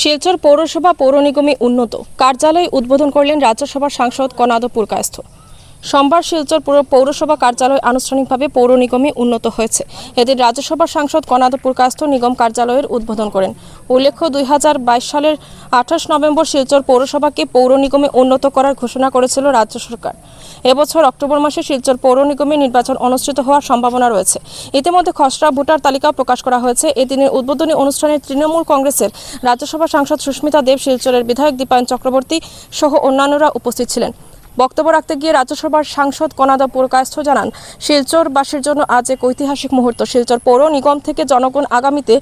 শিলচর পৌরসভা পৌর নিগমে উন্নত কার্যালয় উদ্বোধন করলেন রাজ্যসভার সাংসদ কনাদ পুরকায়স্থ। সোমবার শিলচর পৌরসভা কার্যালয় আনুষ্ঠানিকভাবে পৌর নিগমে উন্নত হয়েছে। এদিন রাজ্যসভার সাংসদ কনাদ পুরকায়স্থ নিগম কার্যালয়ের উদ্বোধন করেন। উল্লেখ্য 2022 সালের 28 নভেম্বর শিলচর পৌরসভাকে পৌর নিগমে উন্নত করার ঘোষণা করেছিল রাজ্য সরকার। এবছর অক্টোবর মাসে শিলচর পৌর নিগমে নির্বাচন অনুষ্ঠিত হওয়ার সম্ভাবনা রয়েছে। ইতিমধ্যে খসড়া ভোটার তালিকা প্রকাশ করা হয়েছে। এদিনের উদ্বোধনী অনুষ্ঠানে তৃণমূল কংগ্রেসের রাজ্যসভা সাংসদ সুস্মিতা দেব, শিলচরের বিধায়ক দীপায়ন চক্রবর্তী সহ অন্যান্যরা উপস্থিত ছিলেন। বক্তব্য রাখতে গিয়ে রাজ্যসভার সাংসদ কনাদ পুরকায়স্থ জানান, শিলচরবাসীর জন্য আজ এক ঐতিহাসিক মুহূর্ত। শিলচর পৌর নিগম থেকে জনগণ আগামীতে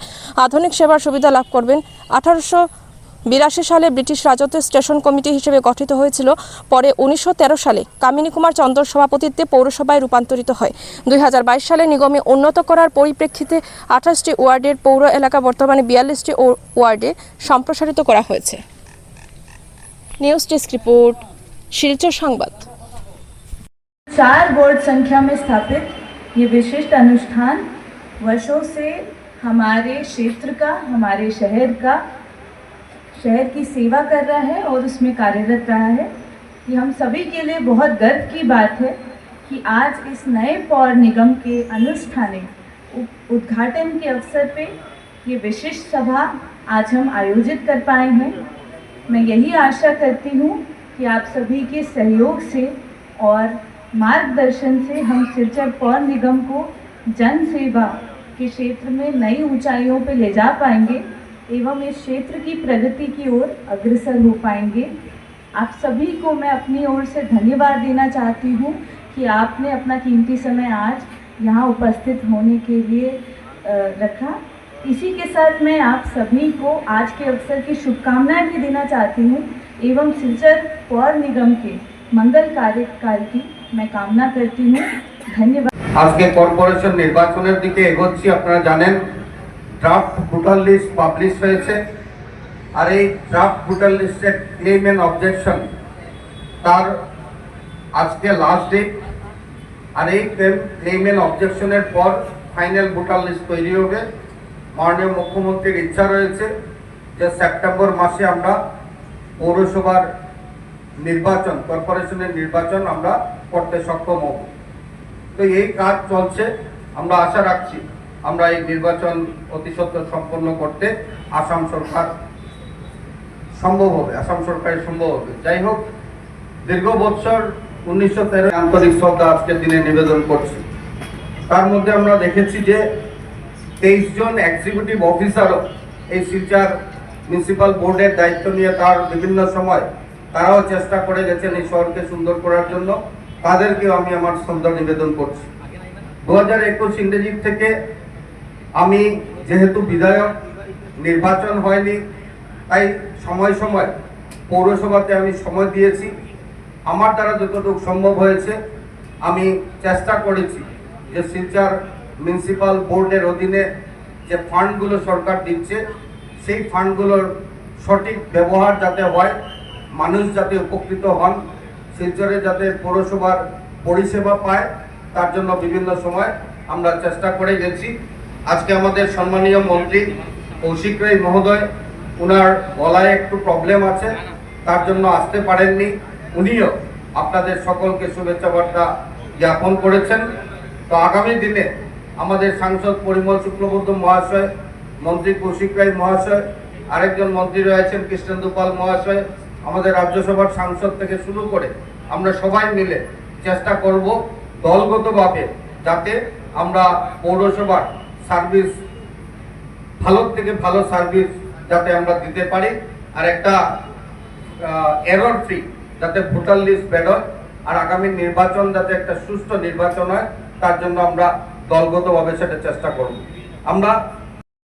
আধুনিক সেবার সুবিধা লাভ করবেন। 1882 সালে ব্রিটিশ রাজত্বের স্টেশন কমিটি হিসেবে গঠিত হয়েছিল। পরে 1913 সালে কামিনী কুমার চন্দ্র সভাপতিত্বে পৌরসভায় রূপান্তরিত হয়। 2022 সালে নিগমে উন্নত করার পরিপ্রেক্ষিতে 28টি ওয়ার্ডের পৌর এলাকা বর্তমানে 42টি ওয়ার্ডে সম্প্রসারিত করা হয়েছে। নিউজ ডেস্ক রিপোর্ट, शिलचर संवाद। 4 बोर्ड संख्या में स्थापित ये विशिष्ट अनुष्ठान वर्षों से हमारे क्षेत्र का, हमारे शहर की सेवा कर रहा है और उसमें कार्यरत रहा है। ये हम सभी के लिए बहुत गर्व की बात है कि आज इस नए पौर निगम के अनुष्ठानिक उद्घाटन के अवसर पे ये विशिष्ट सभा आज हम आयोजित कर पाए हैं। मैं यही आशा करती हूँ कि आप सभी के सहयोग से और मार्गदर्शन से हम शिलचर पौर निगम को जन सेवा के क्षेत्र में नई ऊंचाइयों पर ले जा पाएंगे एवं इस क्षेत्र की प्रगति की ओर अग्रसर हो पाएंगे। आप सभी को मैं अपनी ओर से धन्यवाद देना चाहती हूँ कि आपने अपना कीमती समय आज यहाँ उपस्थित होने के लिए रखा। इसी के साथ मैं आप सभी को आज के अवसर की शुभकामनाएं भी देना चाहती हूँ एवं शिलचर पौर निगम के मंगल कार्यकाल की मैं कामना करती हूँ। धन्यवाद। आज के कॉर्पोरेशन निर्वाचन दिखे एगोচ্ছি। আপনারা জানেন ড্রাফট ভোটার লিস্ট পাবলিশ হয়েছে আর এই ড্রাফট ভোটার লিস্টের ক্লেম এন্ড অবজেকশন তার আজকে লাস্ট ডেট। আর এই ক্লেম এন্ড অবজেকশনের পর ফাইনাল ভোটার লিস্ট তৈরি হবে। মাননীয় মুখ্যমন্ত্রীর ইচ্ছা রয়েছে যে সেপ্টেম্বর মাসে আমরা পৌরসভার নির্বাচন, কর্পোরেশনের নির্বাচন আমরা করতে সক্ষম হব। তো এই কাজ চলছে। আমরা আশা রাখছি আমরা এই নির্বাচন অতি সত্বর সম্পন্ন করতে আসাম সরকারের সম্ভব হবে। যাই হোক, দীর্ঘ বছর 1913 আন্তরিক শ্রদ্ধা আজকের দিনে নিবেদন করছি। তার মধ্যে আমরা দেখেছি যে 23 জন এক্সিকিউটিভ অফিসারও এই শিলচর মিউনিসিপাল বোর্ডের দায়িত্ব নিয়ে তার বিভিন্ন সময় তারাও চেষ্টা করে গেছেন এই শহরকে সুন্দর করার জন্য। তাদেরকেও আমি আমার শ্রদ্ধা নিবেদন করছি। 2021 ইংরেজি থেকে আমি যেহেতু বিধায়ক, নির্বাচন হয়নি, তাই সময় সময় পৌরসভাতে আমি সময় দিয়েছি। আমার দ্বারা যতটুকু সম্ভব হয়েছে আমি চেষ্টা করেছি যে শিলচর মিউনিসিপাল বোর্ডের অধীনে যে ফান্ডগুলো সরকার দিচ্ছে সেই ফান্ডগুলোর সঠিক ব্যবহার যাতে হয়, মানুষ যাতে উপকৃত হন, শিলচরে যাতে পৌরসভার পরিষেবা পায়, তার জন্য বিভিন্ন সময় আমরা চেষ্টা করে গেছি। আজকে আমাদের সম্মানীয় মন্ত্রী কৌশিক রায় মহোদয়, ওনার গলায় একটু প্রবলেম আছে, তার জন্য আসতে পারেননি। উনিও আপনাদের সকলকে শুভেচ্ছা বার্তা জ্ঞাপন করেছেন। তো আগামী দিনে আমাদের সাংসদ পরিমল শুক্লবৈদ্য মহাশয়, মন্ত্রী কৌশিক রায় মহাশয়, আরেকজন মন্ত্রী রয়েছেন কৃষ্ণেন্দু পাল মহাশয়, আমাদের রাজ্যসভার সাংসদ থেকে শুরু করে আমরা সবাই মিলে চেষ্টা করব দলগতভাবে যাতে আমরা পৌরসভার সার্ভিস ভালো থেকে ভালো সার্ভিস যাতে আমরা দিতে পারি, আর একটা এরর ফ্রি যাতে ভোটার লিস্ট বেরোয়, আর আগামী নির্বাচন যাতে একটা সুষ্ঠু নির্বাচন হয়, তার জন্য আমরা দলগতভাবে সেটা চেষ্টা করব। আমরা